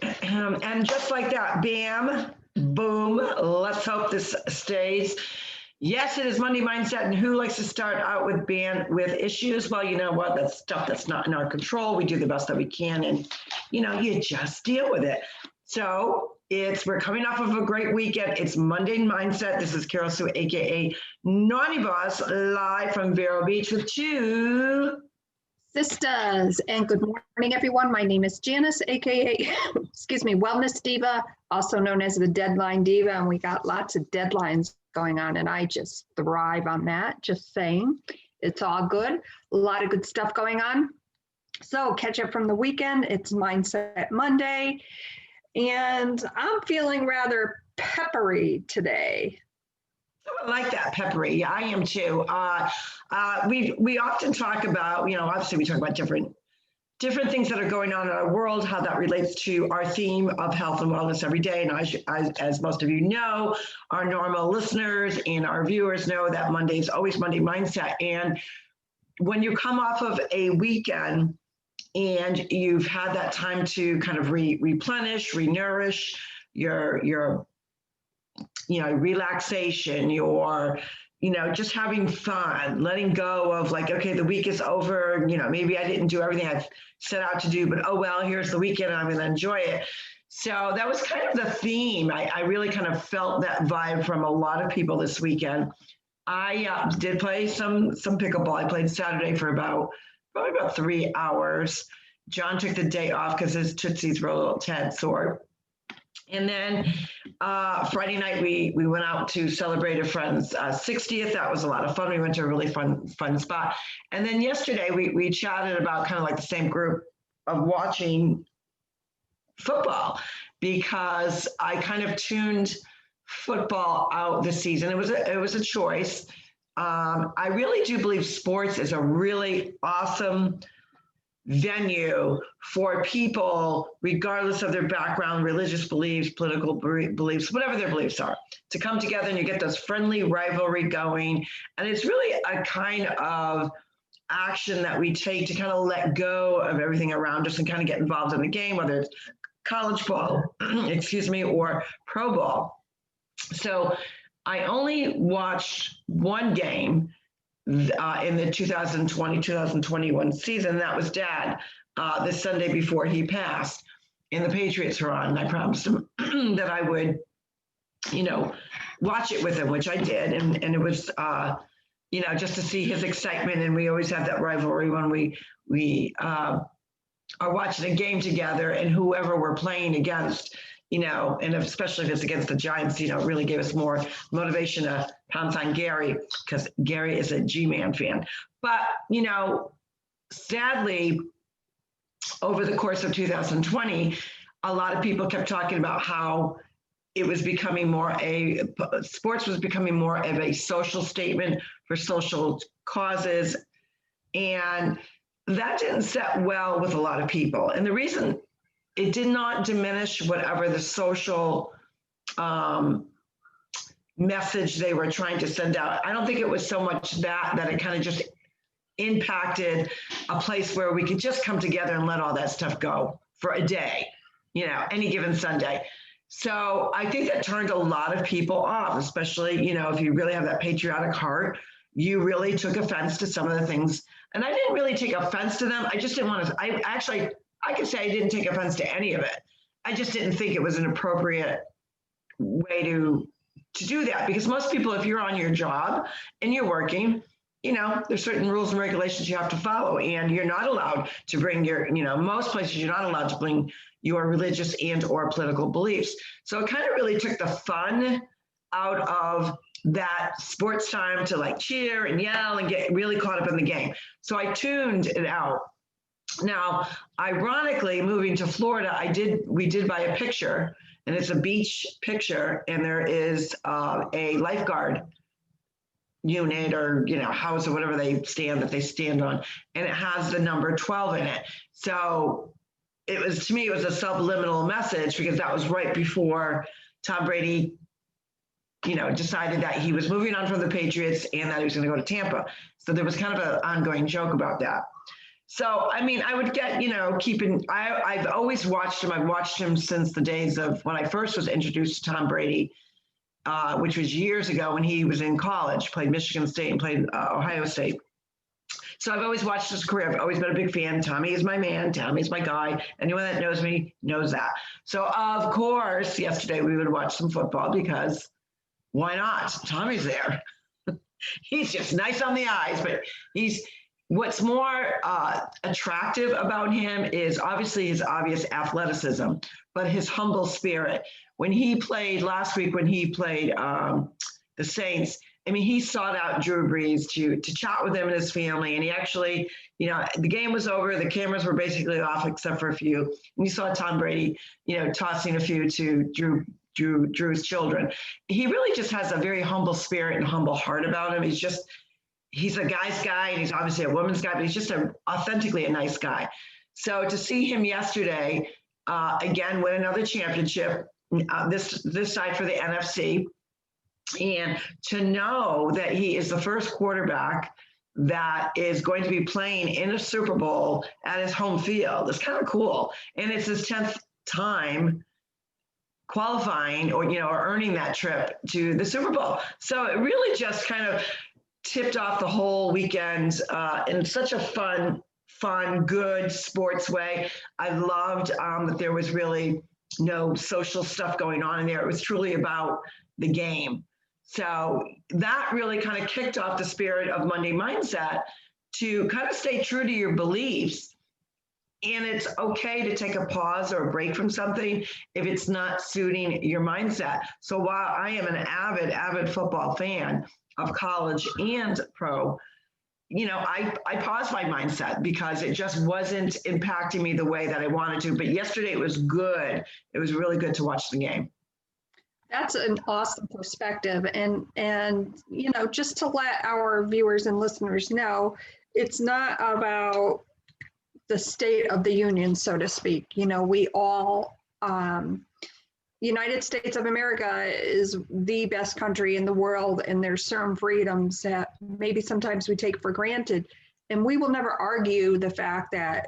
And just like that, bam, boom, let's hope this stays. Yes, it is Monday Mindset, and who likes to start out with issues? Well, you know what? That's stuff that's not in our control. We do the best that we can, and you just deal with it. So we're coming off of a great weekend. It's Monday Mindset. This is Carroll-Sue, aka Naughty Boss, live from Vero Beach with TwoSistas, and good morning, everyone. My name is Janice, aka, Wellness Diva, also known as the Deadline Diva, and we got lots of deadlines going on, and I just thrive on that. Just saying, it's all good. A lot of good stuff going on. So catch up from the weekend. It's Mindset Monday, and I'm feeling rather peppery today. I like that, peppery. Yeah, I am too. We often talk about, obviously we talk about different things that are going on in our world, how that relates to our theme of health and wellness every day. And as most of you know, our normal listeners and our viewers know that Monday is always Monday Mindset. And when you come off of a weekend and you've had that time to kind of replenish, renourish your relaxation, just having fun, letting go of like, okay, the week is over, maybe I didn't do everything I set out to do, but oh well, here's the weekend and I'm going to enjoy it. So that was kind of the theme. I really kind of felt that vibe from a lot of people this weekend. I did play some pickleball. I played Saturday for probably about 3 hours. John took the day off because his tootsies were a little tad sore. And then Friday night, we went out to celebrate a friend's 60th. That was a lot of fun. We went to a really fun spot. And then yesterday, we chatted about kind of like the same group of watching football, because I kind of tuned football out this season. It was a choice. I really do believe sports is a really awesome venue for people, regardless of their background, religious beliefs, political beliefs, whatever their beliefs are, to come together and you get this friendly rivalry going. And it's really a kind of action that we take to kind of let go of everything around us and kind of get involved in the game, whether it's college ball, or pro ball. So I only watched one game in the 2020-2021 season. That was Dad, this Sunday before he passed, and the Patriots were on, and I promised him that I would, watch it with him, which I did, and it was, just to see his excitement. And we always have that rivalry when we are watching a game together, and whoever we're playing against, and especially if it's against the Giants, it really gave us more motivation to pounce on Gary, because Gary is a G-Man fan. But, sadly, over the course of 2020, a lot of people kept talking about how it was becoming sports was becoming more of a social statement for social causes. And that didn't set well with a lot of people. And the reason it did not diminish whatever the social message they were trying to send out. I don't think it was so much that it kind of just impacted a place where we could just come together and let all that stuff go for a day, any given Sunday. So I think that turned a lot of people off, especially, if you really have that patriotic heart. You really took offense to some of the things. And I didn't really take offense to them. I just didn't want to, I could say I didn't take offense to any of it. I just didn't think it was an appropriate way to do that, because most people, if you're on your job and you're working, there's certain rules and regulations you have to follow, and you're not allowed to bring most places you're not allowed to bring your religious and or political beliefs. So it kind of really took the fun out of that sports time to like cheer and yell and get really caught up in the game. So I tuned it out. Now, ironically, moving to Florida, we did buy a picture, and it's a beach picture, and there is a lifeguard unit or house or whatever they stand on, and it has the number 12 in it. So it was a subliminal message, because that was right before Tom Brady decided that he was moving on from the Patriots and that he was going to go to Tampa. So there was kind of an ongoing joke about that. So, I mean, I would get, I've always watched him. I've watched him since the days of when I first was introduced to Tom Brady, which was years ago when he was in college, played Michigan State and played Ohio State. So I've always watched his career. I've always been a big fan. Tommy is my man. Tommy's my guy. Anyone that knows me knows that. So, of course, yesterday we would watch some football because why not? Tommy's there. He's just nice on the eyes, but what's more attractive about him is obviously his obvious athleticism, but his humble spirit. When he played last week, when he played the Saints, I mean, he sought out Drew Brees to chat with him and his family. And he actually, the game was over. The cameras were basically off except for a few. And you saw Tom Brady, tossing a few to Drew's children. He really just has a very humble spirit and humble heart about him. He's a guy's guy, and he's obviously a woman's guy, but he's just authentically a nice guy. So to see him yesterday, again, win another championship, this side for the NFC, and to know that he is the first quarterback that is going to be playing in a Super Bowl at his home field is kind of cool. And it's his 10th time qualifying or earning that trip to the Super Bowl. So it really just kind of tipped off the whole weekend in such a fun, good sports way. I loved that there was really no social stuff going on in there. It was truly about the game. So that really kind of kicked off the spirit of Monday Mindset to kind of stay true to your beliefs. And it's okay to take a pause or a break from something if it's not suiting your mindset. So while I am an avid football fan of college and pro, I paused my mindset because it just wasn't impacting me the way that I wanted to. But yesterday it was good. It was really good to watch the game. That's an awesome perspective. And just to let our viewers and listeners know, it's not about the state of the union, so to speak. We all, United States of America is the best country in the world, and there's certain freedoms that maybe sometimes we take for granted. And we will never argue the fact that,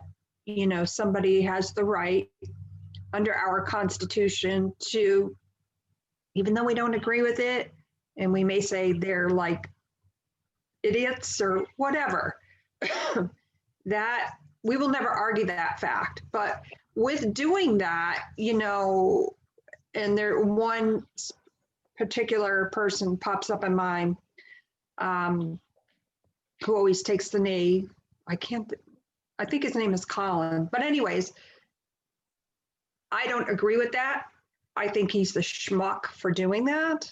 somebody has the right under our Constitution to, even though we don't agree with it, and we may say they're like idiots or whatever, that we will never argue that fact. But with doing that, and one particular person pops up in mind who always takes the knee. I think his name is Colin. But anyways, I don't agree with that. I think he's the schmuck for doing that.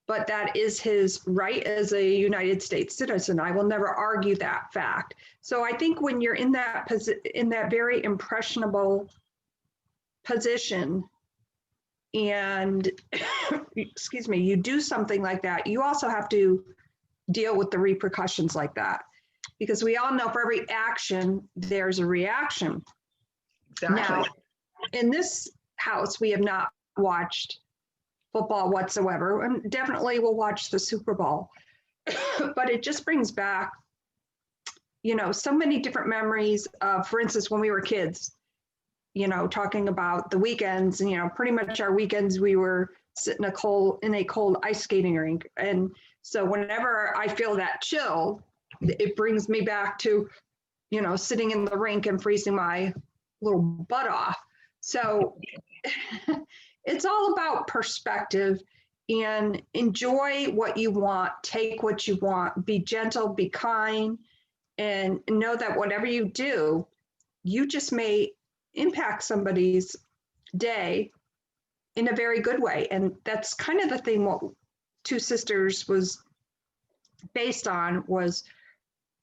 But that is his right as a United States citizen. I will never argue that fact. So I think when you're in that very impressionable position and excuse me, you do something like that, you also have to deal with the repercussions like that, because we all know for every action there's a reaction. Exactly. Now, in this house, we have not watched football whatsoever, and definitely will watch the Super Bowl. But it just brings back, so many different memories of, for instance, when we were kids, talking about the weekends, and, pretty much our weekends, we were sitting in a cold ice skating rink. And so whenever I feel that chill, it brings me back to, sitting in the rink and freezing my little butt off. So it's all about perspective, and enjoy what you want, take what you want, be gentle, be kind, and know that whatever you do, you just may impact somebody's day in a very good way. And that's kind of the thing what Two Sisters was based on, was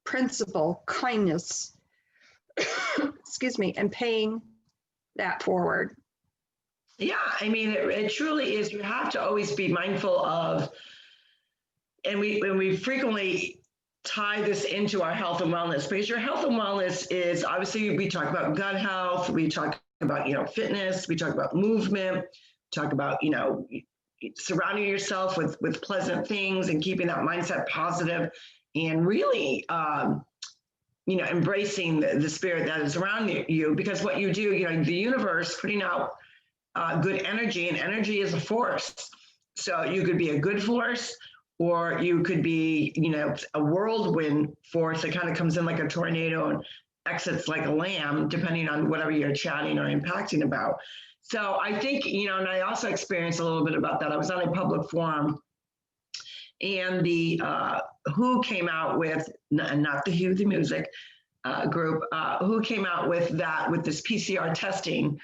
principle, kindness, excuse me, and paying that forward. Yeah, I mean, it truly is. You have to always be mindful of, and we frequently tie this into our health and wellness, because your health and wellness is obviously, we talk about gut health, we talk about, fitness, we talk about movement, talk about, surrounding yourself with pleasant things and keeping that mindset positive, and really, embracing the spirit that is around you, because what you do, the universe putting out good energy, and energy is a force. So you could be a good force, or you could be, a whirlwind force that kind of comes in like a tornado and exits like a lamb, depending on whatever you're chatting or impacting about. So I think, and I also experienced a little bit about that. I was on a public forum, and the WHO came out with, not the WHO, the music group, WHO came out with this PCR testing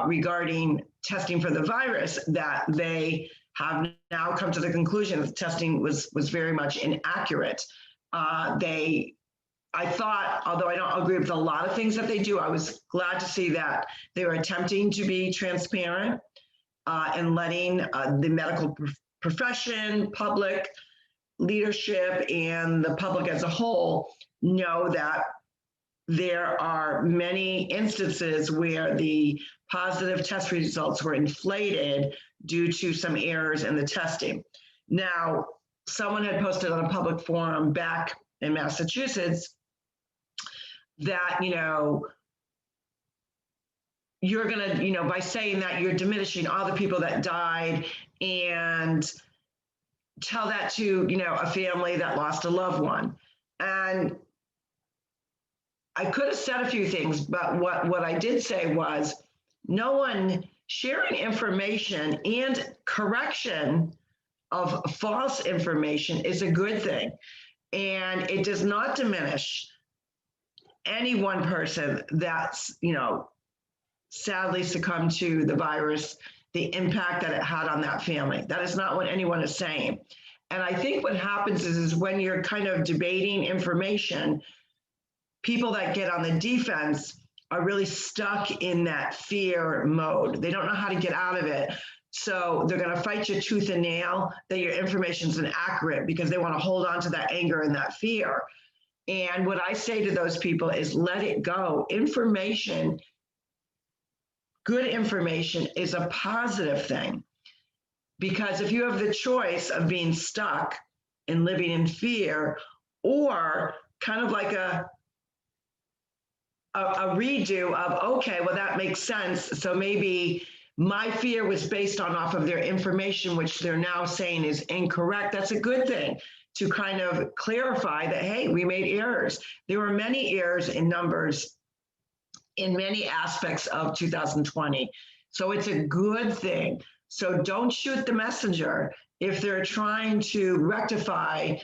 regarding testing for the virus, that they have now come to the conclusion that the testing was very much inaccurate. I thought, although I don't agree with a lot of things that they do, I was glad to see that they were attempting to be transparent and letting the medical profession, public leadership, and the public as a whole know that there are many instances where the positive test results were inflated due to some errors in the testing. Now, someone had posted on a public forum back in Massachusetts that, you're going to, by saying that, you're diminishing all the people that died, and tell that to, a family that lost a loved one. And I could have said a few things, but what I did say was, no one sharing information and correction of false information is a good thing. And it does not diminish any one person that's, sadly succumbed to the virus, the impact that it had on that family. That is not what anyone is saying. And I think what happens is when you're kind of debating information, people that get on the defense are really stuck in that fear mode. They don't know how to get out of it. So they're going to fight you tooth and nail that your information is inaccurate, because they want to hold on to that anger and that fear. And what I say to those people is, let it go. Information, good information, is a positive thing. Because if you have the choice of being stuck and living in fear, or kind of like a redo of, okay, well, that makes sense. So maybe my fear was based off of their information, which they're now saying is incorrect. That's a good thing, to kind of clarify that, hey, we made errors. There were many errors in numbers in many aspects of 2020. So it's a good thing. So don't shoot the messenger if they're trying to rectify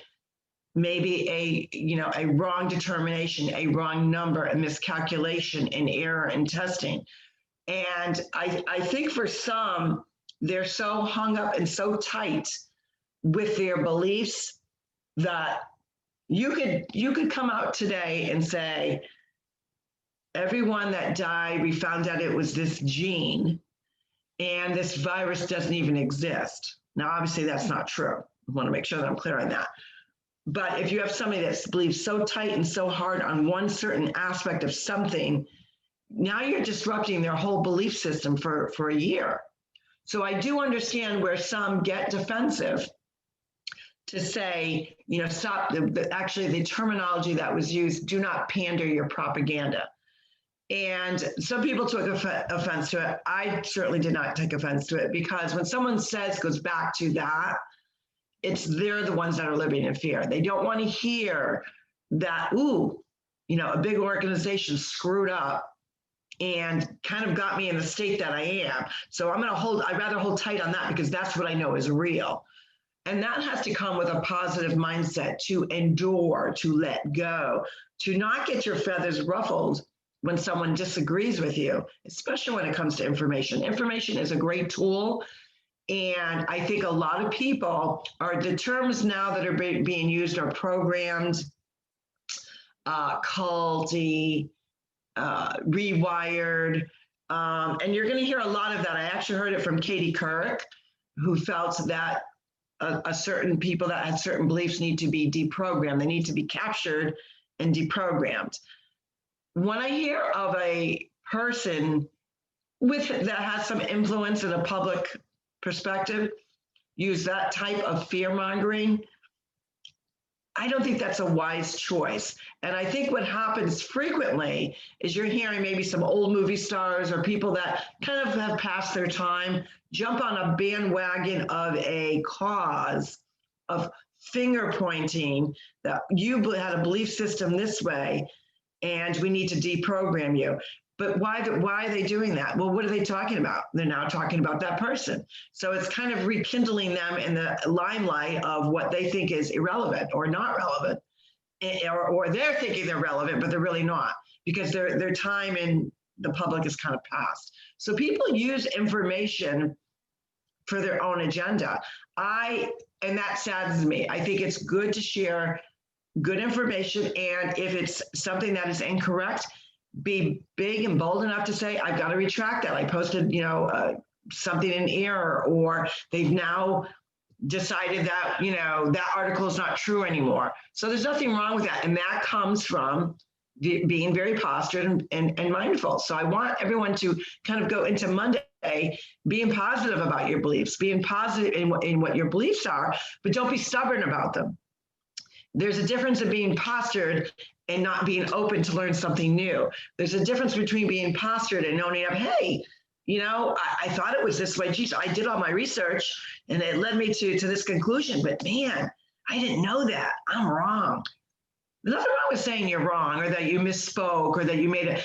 maybe a wrong determination, a wrong number, a miscalculation, an error in testing. And I think for some, they're so hung up and so tight with their beliefs that you could come out today and say, everyone that died, we found out it was this gene, and this virus doesn't even exist. Now, obviously, that's not true. I want to make sure that I'm clear on that. But if you have somebody that believes so tight and so hard on one certain aspect of something, now you're disrupting their whole belief system for a year. So I do understand where some get defensive to say, stop. Actually, the terminology that was used, do not pander your propaganda. And some people took offense to it. I certainly did not take offense to it, because when someone goes back to that, they're the ones that are living in fear. They don't want to hear that, a big organization screwed up and kind of got me in the state that I am. So I'd rather hold tight on that, because that's what I know is real. And that has to come with a positive mindset, to endure, to let go, to not get your feathers ruffled when someone disagrees with you, especially when it comes to information. Information is a great tool. And I think a lot of people the terms now that are being used are programmed, culty, rewired. And you're going to hear a lot of that. I actually heard it from Katie Couric, who felt that a certain people that had certain beliefs need to be deprogrammed. They need to be captured and deprogrammed. When I hear of a person that has some influence in a public perspective use that type of fear mongering, I don't think that's a wise choice. And I think what happens frequently is you're hearing maybe some old movie stars or people that kind of have passed their time jump on a bandwagon of a cause of finger pointing that you had a belief system this way and we need to deprogram you. But why are they doing that? Well, what are they talking about? They're now talking about that person. So it's kind of rekindling them in the limelight of what they think is irrelevant or not relevant, or they're thinking they're relevant, but they're really not, because their time in the public is kind of past. So people use information for their own agenda. And that saddens me. I think it's good to share good information, and if it's something that is incorrect, be big and bold enough to say, I've got to retract that. I posted, something in error, or they've now decided that, that article is not true anymore. So there's nothing wrong with that. And that comes from being very postured and mindful. So I want everyone to kind of go into Monday being positive about your beliefs, being positive in what your beliefs are, but don't be stubborn about them. There's a difference in being postured and not being open to learn something new. There's a difference between being postured and owning up, hey, I thought it was this way. Geez, I did all my research and it led me to this conclusion, but man, I didn't know that. I'm wrong. There's nothing wrong with saying you're wrong or that you misspoke or that you made it.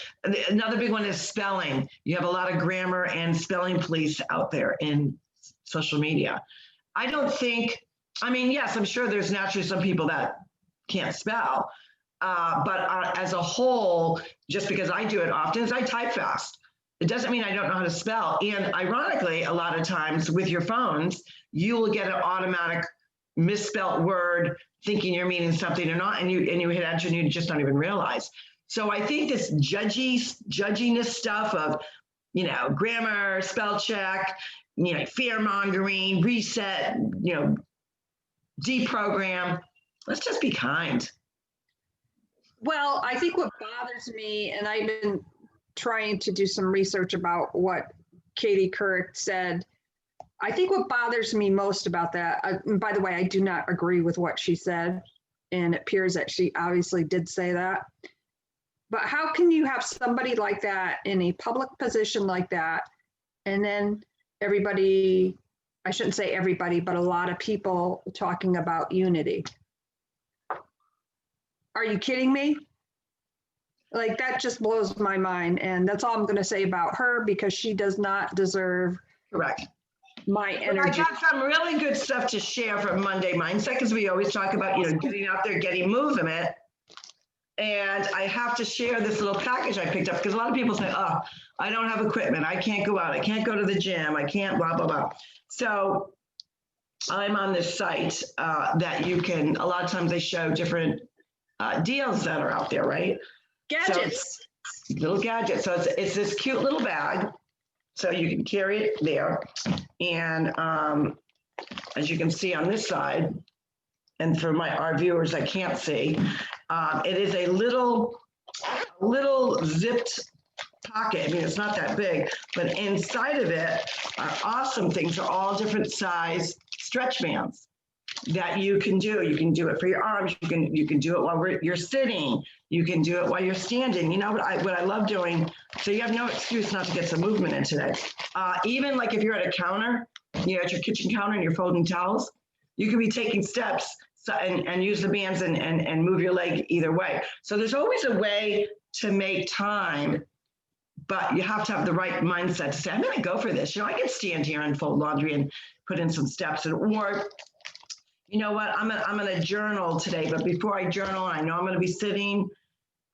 Another big one is spelling. You have a lot of grammar and spelling police out there in social media. Yes, I'm sure there's naturally some people that can't spell, but as a whole, just because I do it often, is I type fast. It doesn't mean I don't know how to spell. And ironically, a lot of times with your phones, you will get an automatic misspelt word thinking you're meaning something or not, and you hit enter and you just don't even realize. So I think this judginess stuff of, grammar, spell check, fear mongering, reset, deprogram. Let's just be kind. Well, I think what bothers me, and I've been trying to do some research about what Katie Couric said. I think what bothers me most about that, and by the way, I do not agree with what she said, and it appears that she obviously did say that. But how can you have somebody like that in a public position like that, and then everybody, I shouldn't say everybody, but a lot of people talking about unity? Are you kidding me? Like, that just blows my mind. And that's all I'm going to say about her, because she does not deserve Correct. my energy. I got some really good stuff to share from Monday Mindset, because we always talk about, getting out there, getting movement. And I have to share this little package I picked up, because a lot of people say, oh, I don't have equipment. I can't go out. I can't go to the gym. I can't blah, blah, blah. So I'm on this site that you can, a lot of times they show different deals that are out there, right? Gadgets. So little gadgets. So it's this cute little bag. So you can carry it there. And as you can see on this side, and for our viewers that can't see, it is a little zipped pocket. I mean, it's not that big, but inside of it are awesome things. They're all different size stretch bands that you can do. You can do it for your arms. You can do it while you're sitting. You can do it while you're standing. You know what I love doing? So you have no excuse not to get some movement in today. Even like if you're at a counter, at your kitchen counter and you're folding towels, you can be taking steps and use the bands and move your leg either way. So there's always a way to make time, but you have to have the right mindset to say, I'm going to go for this. I can stand here and fold laundry and put in some steps, or you know what, I'm going to journal today, but before I journal, I know I'm going to be sitting.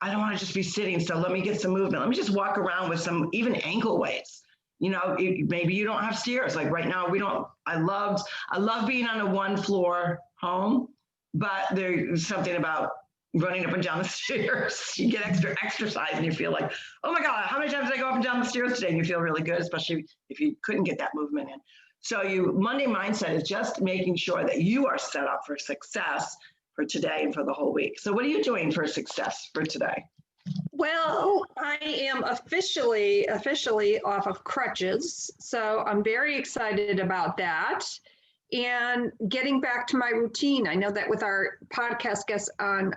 I don't want to just be sitting, so let me get some movement. Let me just walk around with some even ankle weights. Maybe you don't have stairs. Like right now, we don't. I love being on a one floor home, but there's something about running up and down the stairs. You get extra exercise and you feel like, oh my God, how many times did I go up and down the stairs today? And you feel really good, especially if you couldn't get that movement in. So Monday Mindset is just making sure that you are set up for success for today and for the whole week. So what are you doing for success for today? Well, I am officially off of crutches, so I'm very excited about that. And getting back to my routine, I know that with our podcast guest on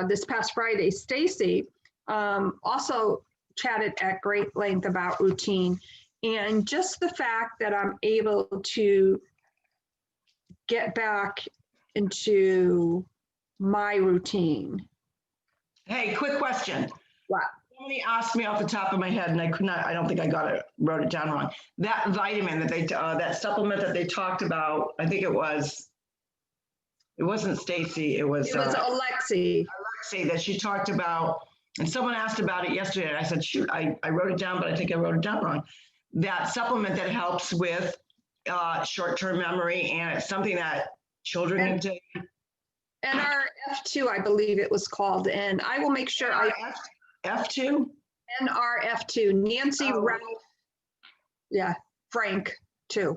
this past Friday, Stacy, also chatted at great length about routine. And just the fact that I'm able to get back into my routine. Hey, quick question. What? Somebody asked me off the top of my head, and I don't think I wrote it down wrong. That vitamin that supplement that they talked about, I think it wasn't Stacy, it was Alexi. Alexi that she talked about, and someone asked about it yesterday, and I said, shoot, I wrote it down, but I think I wrote it down wrong. That supplement that helps with short-term memory, and it's something that children can take. NRF2, I believe it was called, and I will make sure F2? NRF2, Nancy Ralph, yeah, Frank 2.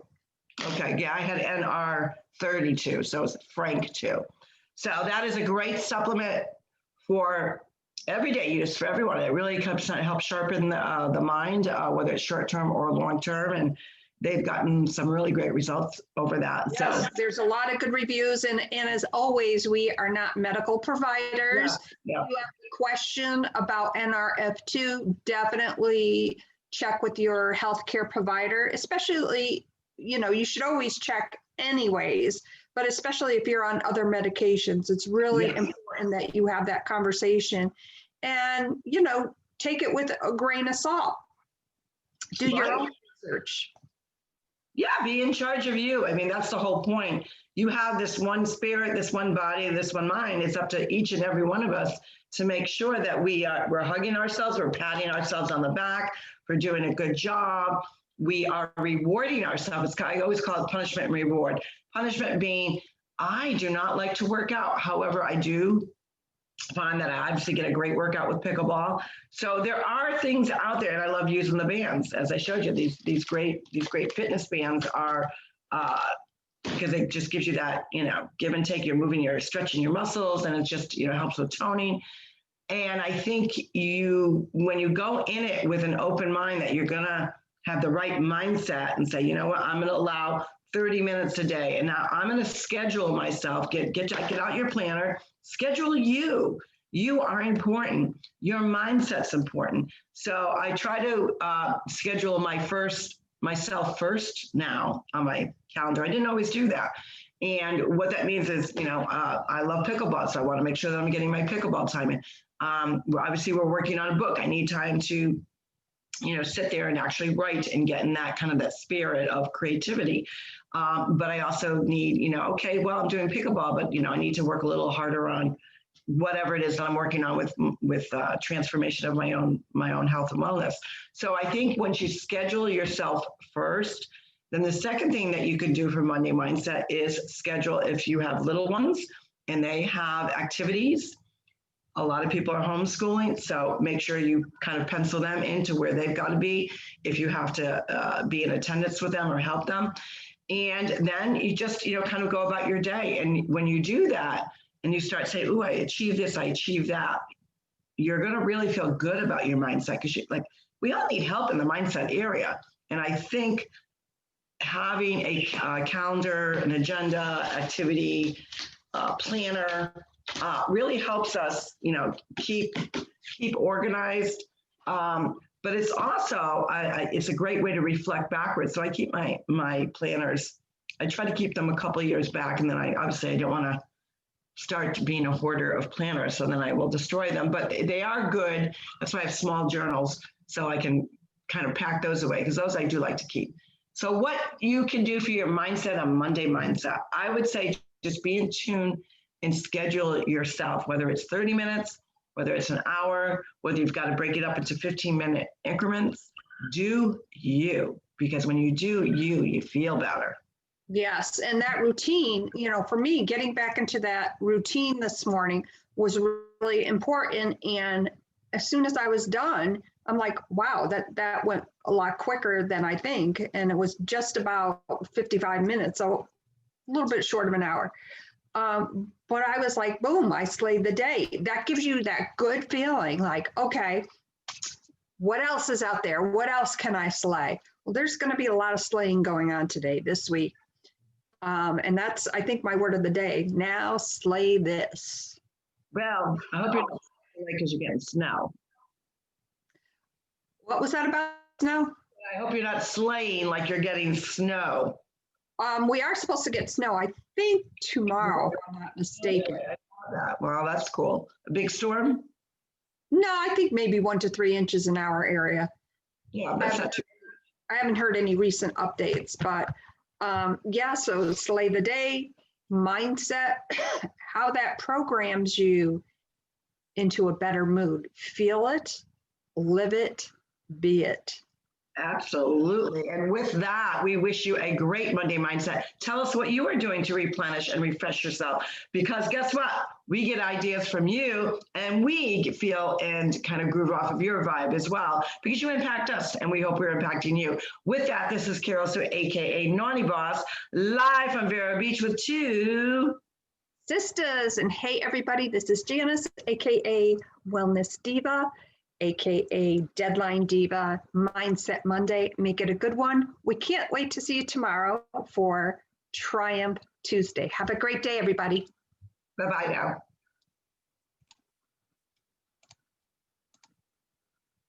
Okay, yeah, I had NR32, so it's Frank 2. So that is a great supplement for everyday use for everyone. It really helps sharpen the mind, whether it's short-term or long-term, and they've gotten some really great results over that. Yes, so there's a lot of good reviews, and as always, we are not medical providers. Yeah. If you have a question about NRF2, definitely check with your healthcare provider, especially, you should always check anyways, but especially if you're on other medications, it's really important that you have that conversation and, take it with a grain of salt. Do your own research. Yeah, be in charge of you. I mean, that's the whole point. You have this one spirit, this one body, this one mind. It's up to each and every one of us to make sure that we're hugging ourselves, we're patting ourselves on the back for doing a good job. We are rewarding ourselves. I always call it punishment and reward. Punishment being, I do not like to work out. However, I do find that I obviously get a great workout with pickleball. So there are things out there, and I love using the bands. As I showed you, these great fitness bands are because it just gives you that, give and take. You're stretching your muscles, and it just, helps with toning. And I think when you go in it with an open mind, that you're gonna have the right mindset and say, you know what, I'm gonna allow 30 minutes a day, and now I'm gonna schedule myself. Get out your planner. Schedule you. You are important. Your mindset's important. So I try to schedule myself first now on my calendar. I didn't always do that. And what that means is, I love pickleball, so I want to make sure that I'm getting my pickleball time in. Obviously, we're working on a book. I need time to, sit there and actually write and get in that spirit of creativity. But I also need, okay, well, I'm doing pickleball, but, I need to work a little harder on whatever it is that I'm working on with transformation of my own health and wellness. So I think once you schedule yourself first, then the second thing that you can do for Monday Mindset is schedule, if you have little ones and they have activities. A lot of people are homeschooling, so make sure you kind of pencil them into where they've got to be if you have to be in attendance with them or help them. And then you just, kind of go about your day. And when you do that and you start saying, oh, I achieved this, I achieved that, you're going to really feel good about your mindset, because we all need help in the mindset area. And I think having a calendar, an agenda, activity, planner, really helps us, keep organized. But it's also, it's a great way to reflect backwards. So I keep my planners, I try to keep them a couple of years back. And then I don't want to start being a hoarder of planners. So then I will destroy them, but they are good. That's why I have small journals, so I can kind of pack those away, because those I do like to keep. So what you can do for your mindset on Monday Mindset, I would say just be in tune and schedule it yourself, whether it's 30 minutes, whether it's an hour, whether you've got to break it up into 15-minute increments. Do you, because when you do you feel better. Yes, and that routine, for me, getting back into that routine this morning was really important. And as soon as I was done, I'm like, wow, that went a lot quicker than I think. And it was just about 55 minutes, so a little bit short of an hour. But I was like, boom, I slayed the day. That gives you that good feeling like, okay, what else is out there? What else can I slay? Well, there's going to be a lot of slaying going on today, this week. And that's, I think, my word of the day. Now slay this. Well, I hope you're not because you're getting snow. What was that about snow? I hope you're not slaying like you're getting snow. We are supposed to get snow, I think, tomorrow, if I'm not mistaken. Well, that's cool. A big storm? No, I think maybe 1 to 3 inches in our area. Yeah, that's not too. I haven't heard any recent updates, but yeah, so slay the day, mindset, how that programs you into a better mood. Feel it, live it, be it. Absolutely. And with that, we wish you a great Monday mindset. Tell us what you are doing to replenish and refresh yourself, because guess what? We get ideas from you and we feel and kind of groove off of your vibe as well, because you impact us and we hope we're impacting you. With that, this is Carroll-Sue, AKA Naughty Boss, live from Vero Beach with Two Sisters. And hey, everybody, this is Janice, AKA Wellness Diva, AKA Deadline Diva, Mindset Monday. Make it a good one. We can't wait to see you tomorrow for Triumph Tuesday. Have a great day, everybody. Bye-bye now.